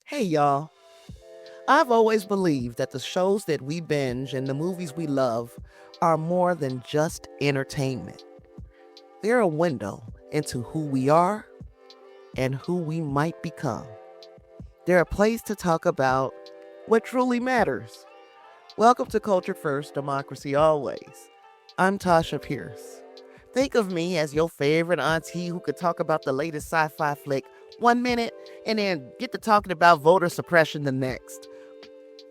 Hey, y'all. I've always believed that the shows that we binge and the movies we love are more than just entertainment. They're a window into who we are and who we might become. They're a place to talk about what truly matters. Welcome to Culture First, Democracy Always. I'm Tasha Pierce. Think of me as your favorite auntie who could talk about the latest sci fi flick 1 minute and then get to talking about voter suppression the next.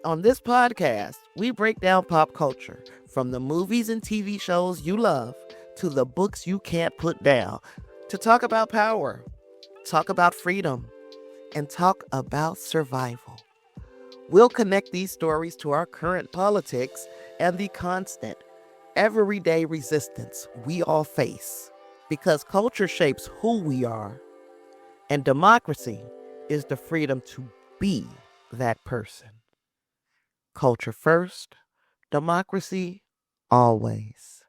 On this podcast, we break down pop culture from the movies and TV shows you love to the books you can't put down to talk about power, talk about freedom, and talk about survival. We'll connect these stories to our current politics and the constant, everyday resistance we all face. Because culture shapes who we are, and democracy is the freedom to be that person. Culture first, democracy always.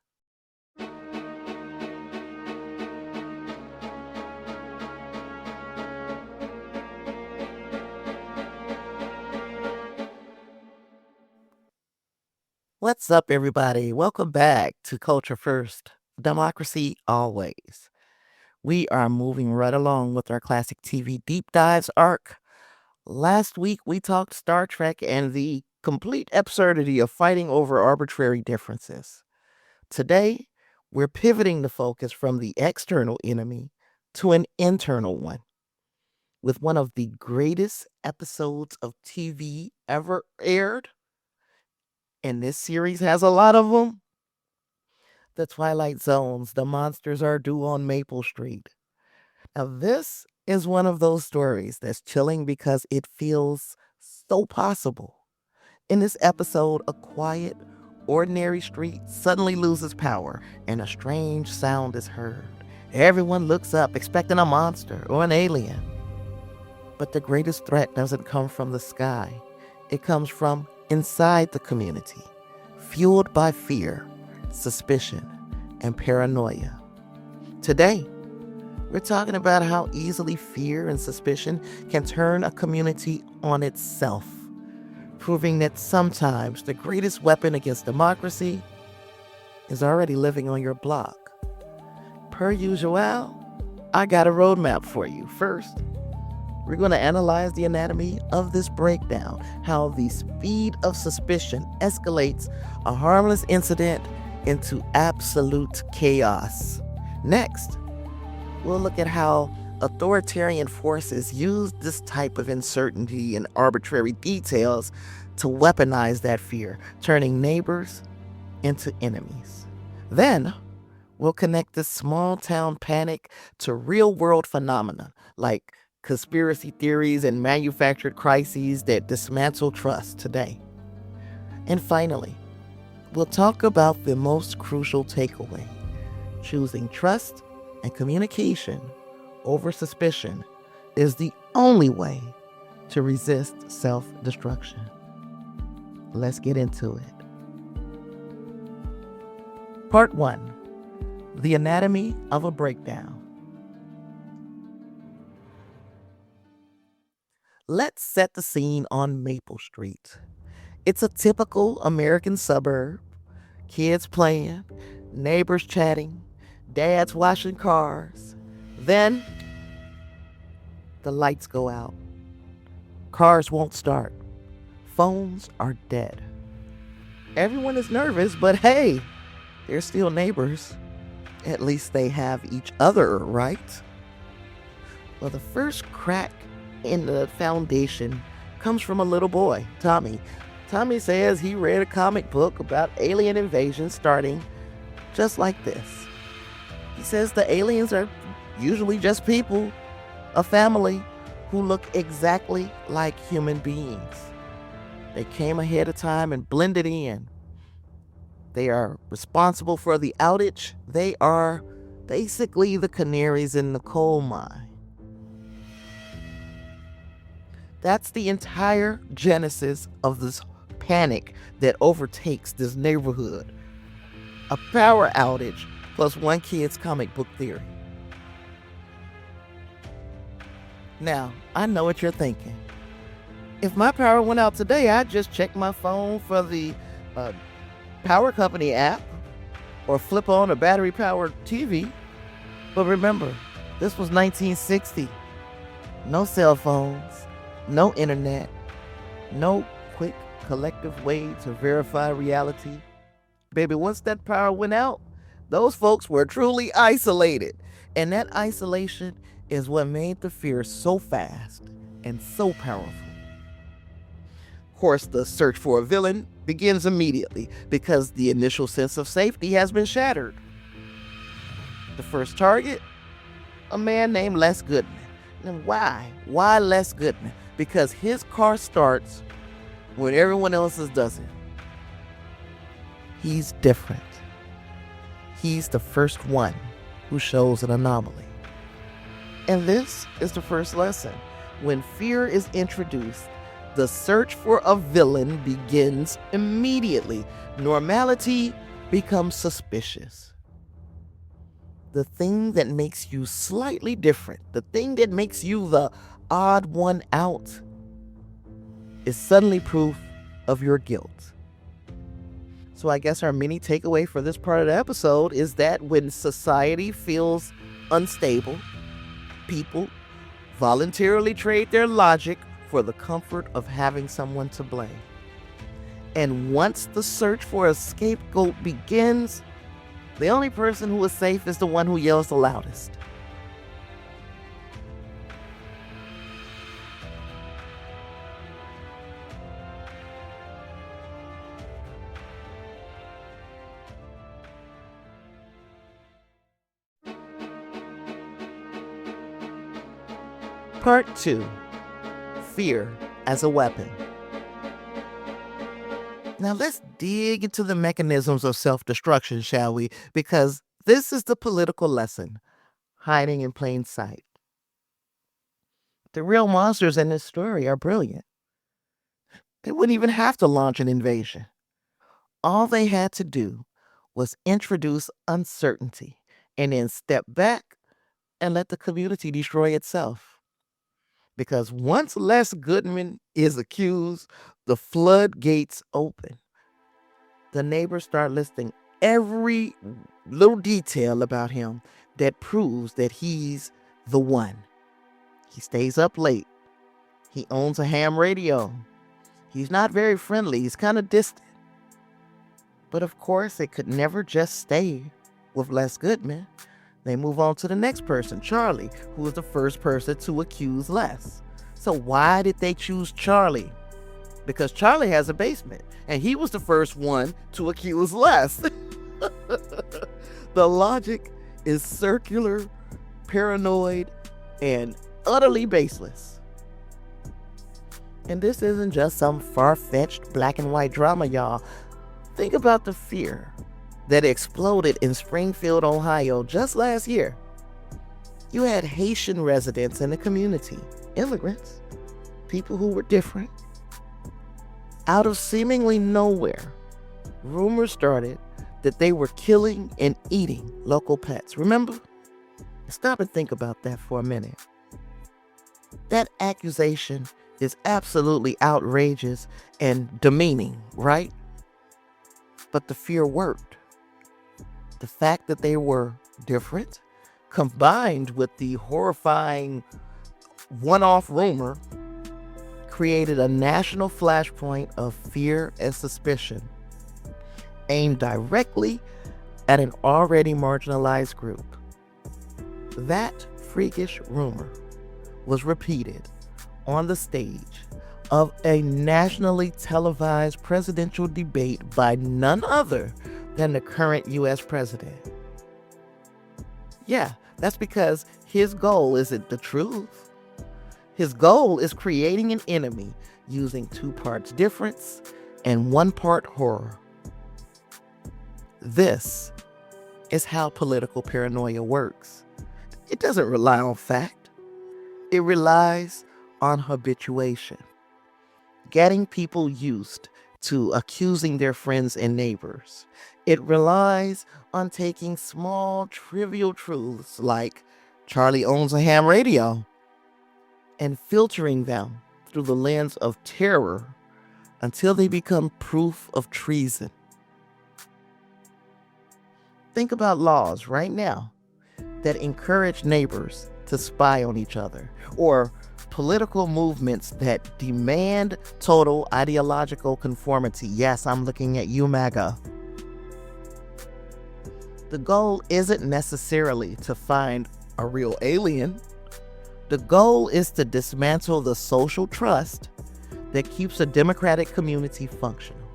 What's up, everybody? Welcome back to Culture First, Democracy Always. We are moving right along with our classic TV deep dives arc. Last week, we talked Star Trek and the complete absurdity of fighting over arbitrary differences. Today, we're pivoting the focus from the external enemy to an internal one, with one of the greatest episodes of TV ever aired. And this series has a lot of them. The Twilight Zones, the monsters are due on Maple Street. Now, this is one of those stories that's chilling because it feels so possible. In this episode, a quiet, ordinary street suddenly loses power and a strange sound is heard. Everyone looks up expecting a monster or an alien. But the greatest threat doesn't come from the sky. It comes from inside the community, fueled by fear, suspicion, and paranoia. Today, we're talking about how easily fear and suspicion can turn a community on itself, proving that sometimes the greatest weapon against democracy is already living on your block. Per usual, I got a roadmap for you. First, we're going to analyze the anatomy of this breakdown, how the speed of suspicion escalates a harmless incident into absolute chaos. Next, we'll look at how authoritarian forces use this type of uncertainty and arbitrary details to weaponize that fear, turning neighbors into enemies. Then, we'll connect this small town panic to real world phenomena like conspiracy theories and manufactured crises that dismantle trust today. And finally, we'll talk about the most crucial takeaway: choosing trust and communication over suspicion is the only way to resist self-destruction. Let's get into it. Part 1. The anatomy of a breakdown. Let's set the scene on Maple Street. It's a typical American suburb. Kids playing, neighbors chatting, dads washing cars. Then, the lights go out. Cars won't start. Phones are dead. Everyone is nervous, but hey, they're still neighbors. At least they have each other, right? Well, the first crack in the foundation comes from a little boy, Tommy. Tommy says he read a comic book about alien invasion starting just like this. He says the aliens are usually just people, a family who look exactly like human beings. They came ahead of time and blended in. They are responsible for the outage. They are basically the canaries in the coal mine. That's the entire genesis of this panic that overtakes this neighborhood. A power outage plus one kid's comic book theory. Now, I know what you're thinking. If my power went out today, I'd just check my phone for the power company app or flip on a battery-powered TV. But remember, this was 1960. No cell phones, no internet, no quick collective way to verify reality. Baby, once that power went out, those folks were truly isolated. And that isolation is what made the fear so fast and so powerful. Of course, the search for a villain begins immediately because the initial sense of safety has been shattered. The first target? A man named Les Goodman. And why? Why Les Goodman? Because his car starts when everyone else's doesn't. He's different. He's the first one who shows an anomaly. And this is the first lesson. When fear is introduced, the search for a villain begins immediately. Normality becomes suspicious. The thing that makes you slightly different, the thing that makes you the odd one out, is suddenly proof of your guilt. So I guess our mini takeaway for this part of the episode is that when society feels unstable, people voluntarily trade their logic for the comfort of having someone to blame. And once the search for a scapegoat begins, the only person who is safe is the one who yells the loudest. Part 2. Fear as a weapon. Now let's dig into the mechanisms of self-destruction, shall we? Because this is the political lesson, hiding in plain sight. The real monsters in this story are brilliant. They wouldn't even have to launch an invasion. All they had to do was introduce uncertainty and then step back and let the community destroy itself. Because once Les Goodman is accused, the floodgates open. The neighbors start listing every little detail about him that proves that he's the one. He stays up late. He owns a ham radio. He's not very friendly. He's kind of distant. But of course, it could never just stay with Les Goodman. They move on to the next person, Charlie, who was the first person to accuse Les. So why did they choose Charlie? Because Charlie has a basement, and he was the first one to accuse Les. The logic is circular, paranoid, and utterly baseless. And this isn't just some far-fetched black and white drama, y'all. Think about the fear that exploded in Springfield, Ohio just last year. You had Haitian residents in the community, immigrants, people who were different. Out of seemingly nowhere, rumors started that they were killing and eating local pets. Remember? Stop and think about that for a minute. That accusation is absolutely outrageous and demeaning, right? But the fear worked. The fact that they were different, combined with the horrifying one-off rumor, created a national flashpoint of fear and suspicion, aimed directly at an already marginalized group. That freakish rumor was repeated on the stage of a nationally televised presidential debate by none other than the current U.S. president. Yeah, that's because his goal isn't the truth. His goal is creating an enemy using 2 parts difference and 1 part horror. This is how political paranoia works. It doesn't rely on fact. It relies on habituation, getting people used to accusing their friends and neighbors. It relies on taking small, trivial truths like Charlie owns a ham radio and filtering them through the lens of terror until they become proof of treason. Think about laws right now that encourage neighbors to spy on each other, or political movements that demand total ideological conformity. Yes, I'm looking at you, MAGA. The goal isn't necessarily to find a real alien. The goal is to dismantle the social trust that keeps a democratic community functional.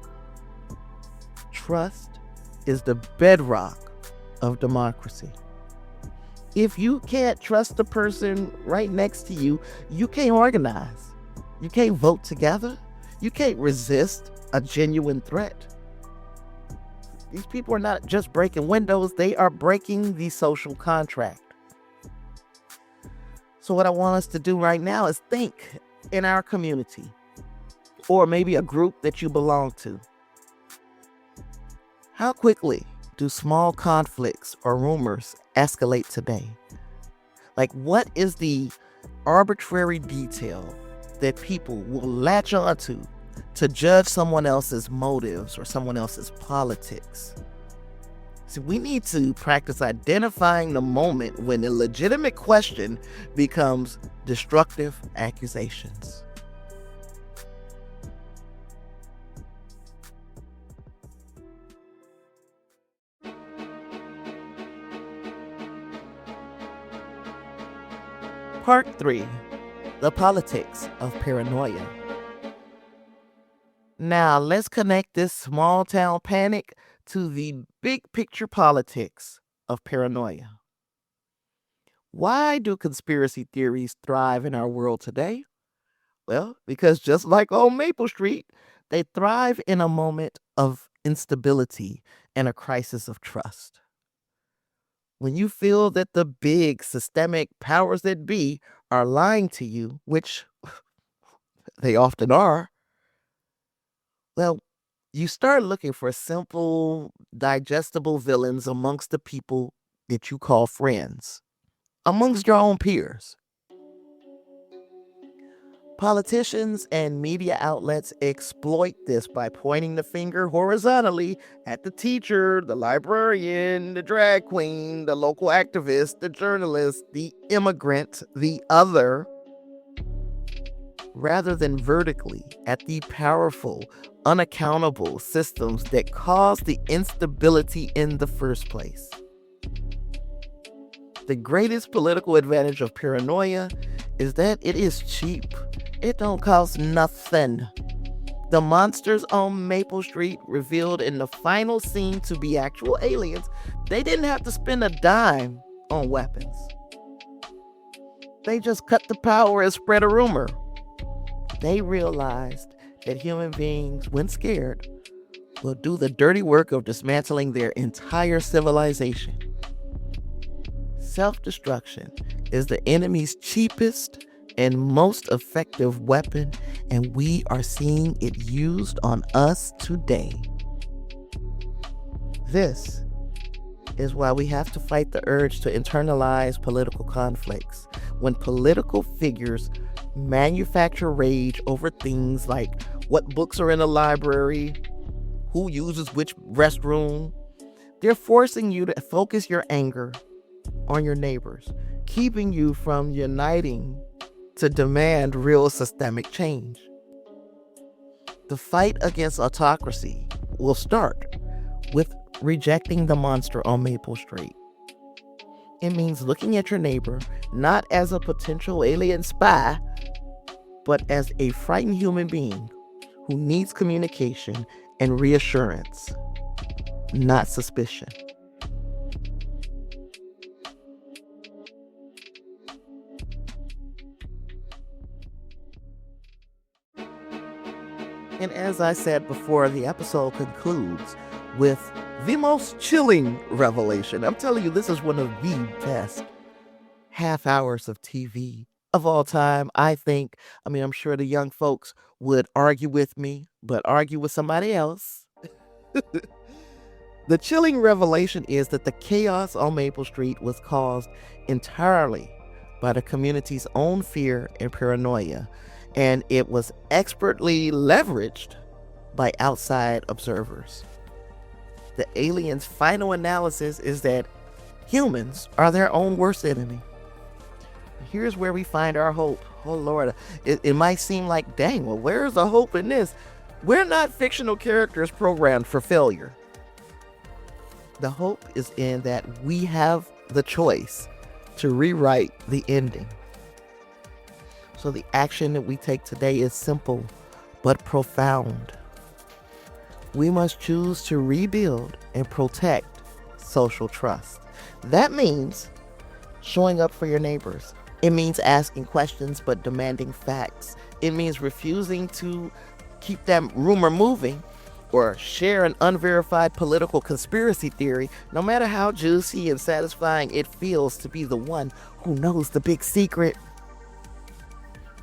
Trust is the bedrock of democracy. If you can't trust the person right next to you, you can't organize. You can't vote together. You can't resist a genuine threat. These people are not just breaking windows, they are breaking the social contract. So what I want us to do right now is think in our community, or maybe a group that you belong to. How quickly do small conflicts or rumors escalate today? Like, what is the arbitrary detail that people will latch onto to judge someone else's motives or someone else's politics? See, we need to practice identifying the moment when a legitimate question becomes destructive accusations. Part 3. The politics of paranoia. Now, let's connect this small town panic to the big picture politics of paranoia. Why do conspiracy theories thrive in our world today? Well, because just like on Maple Street, they thrive in a moment of instability and a crisis of trust. When you feel that the big systemic powers that be are lying to you, which they often are, well, you start looking for simple, digestible villains amongst the people that you call friends, amongst your own peers. Politicians and media outlets exploit this by pointing the finger horizontally at the teacher, the librarian, the drag queen, the local activist, the journalist, the immigrant, the other, rather than vertically at the powerful, unaccountable systems that cause the instability in the first place. The greatest political advantage of paranoia is that it is cheap. It don't cost nothing. The monsters on Maple Street, revealed in the final scene to be actual aliens, they didn't have to spend a dime on weapons. They just cut the power and spread a rumor. They realized that human beings, when scared, will do the dirty work of dismantling their entire civilization. Self-destruction is the enemy's cheapest and most effective weapon, and we are seeing it used on us today. This is why we have to fight the urge to internalize political conflicts. When political figures manufacture rage over things like what books are in a library, who uses which restroom, they're forcing you to focus your anger on your neighbors, keeping you from uniting to demand real systemic change. The fight against autocracy will start with rejecting the monster on Maple Street. It means looking at your neighbor not as a potential alien spy, but as a frightened human being who needs communication and reassurance, not suspicion. And as I said before, the episode concludes with the most chilling revelation. I'm telling you, this is one of the best half hours of TV of all time, I think. I mean, I'm sure the young folks would argue with me, but argue with somebody else. The chilling revelation is that the chaos on Maple Street was caused entirely by the community's own fear and paranoia. and it was expertly leveraged by outside observers. The aliens' final analysis is that humans are their own worst enemy. Here's where we find our hope. Oh Lord, it might seem like, dang, well, where's the hope in this? We're not fictional characters programmed for failure. The hope is in that we have the choice to rewrite the ending. So the action that we take today is simple but profound. We must choose to rebuild and protect social trust. That means showing up for your neighbors. It means asking questions but demanding facts. It means refusing to keep that rumor moving or share an unverified political conspiracy theory, no matter how juicy and satisfying it feels to be the one who knows the big secret.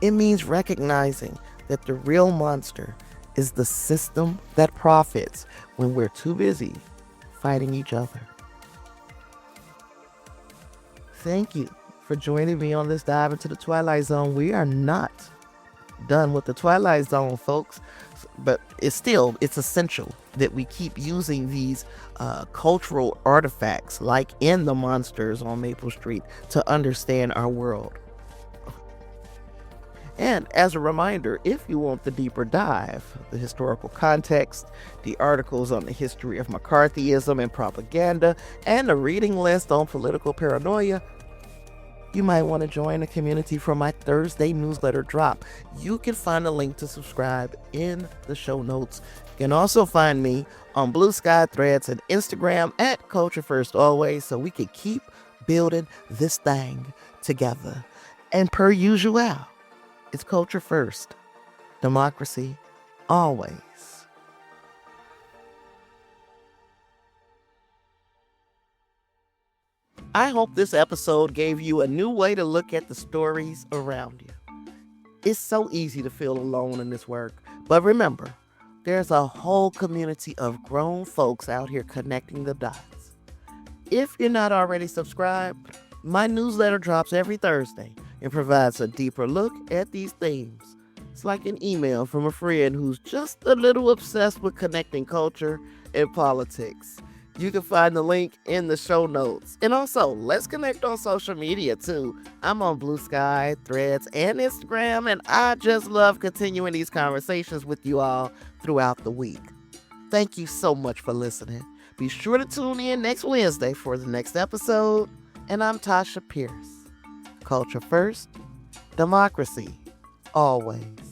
It means recognizing that the real monster is the system that profits when we're too busy fighting each other. Thank you for joining me on this dive into the Twilight Zone. We are not done with the Twilight Zone, folks, but it's essential that we keep using these cultural artifacts like in the monsters on Maple Street to understand our world. And as a reminder, if you want the deeper dive, the historical context, the articles on the history of McCarthyism and propaganda, and a reading list on political paranoia, you might want to join the community for my Thursday newsletter drop. You can find a link to subscribe in the show notes. You can also find me on Blue Sky, Threads, and Instagram at Culture First Always, so we can keep building this thing together. And per usual, it's culture first, democracy always. I hope this episode gave you a new way to look at the stories around you. It's so easy to feel alone in this work, but remember, there's a whole community of grown folks out here connecting the dots. If you're not already subscribed, my newsletter drops every Thursday and provides a deeper look at these themes. It's like an email from a friend who's just a little obsessed with connecting culture and politics. You can find the link in the show notes. And also, let's connect on social media too. I'm on Blue Sky, Threads, and Instagram, and I just love continuing these conversations with you all throughout the week. Thank you so much for listening. Be sure to tune in next Wednesday for the next episode. And I'm Tasha Pierce. Culture first, democracy always.